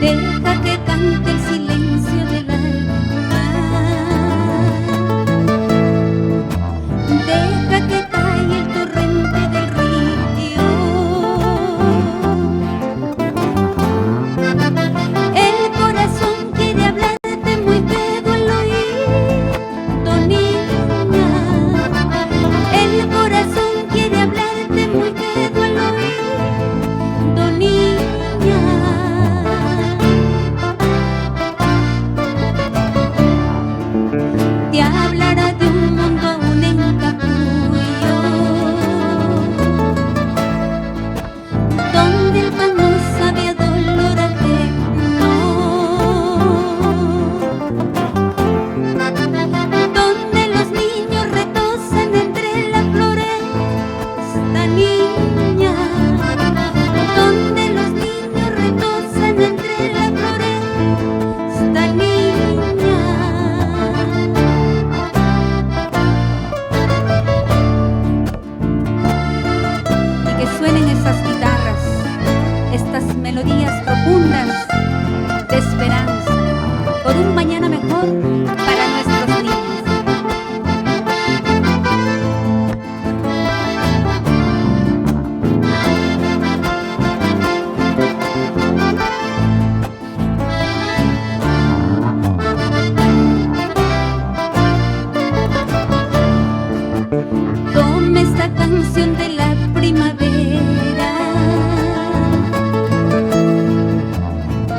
Deja que cante el silencio del alma. Deja que calle el torrente del río. El corazón quiere hablarte muy pego al oído, niña. El corazón quiere hablarte muy pego al oído, niña. Te hablará de un mundo aún en capullo, donde el pan no sabe a dolor ajeno, donde los niños retosan entre la floresta, niña, donde los niños retosan entre la floresta, niña. Y que suenen esas guitarras, estas melodías profundas de esperanza por un mañana mejor para nuestros niños. Toma esta canción de la primavera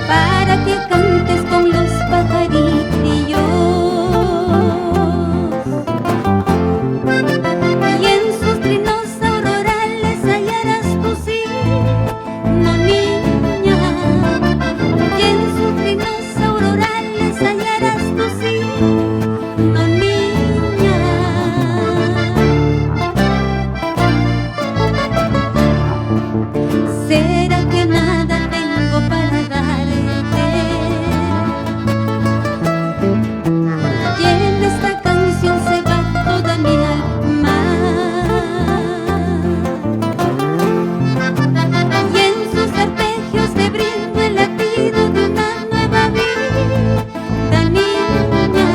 para que cantes con los pajarillos, y en sus trinos aurorales hallarás tu signo, niña, y en sus trinos aurorales hallarás tu signo, niña. ¿Será que nada tengo para darte? Y en esta canción se va toda mi alma, y en sus arpegios te brindo el latido de una nueva vida, niña,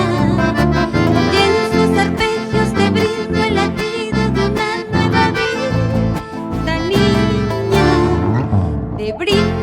y en sus arpegios te brindo el latido de una nueva vida, niña. Te brindo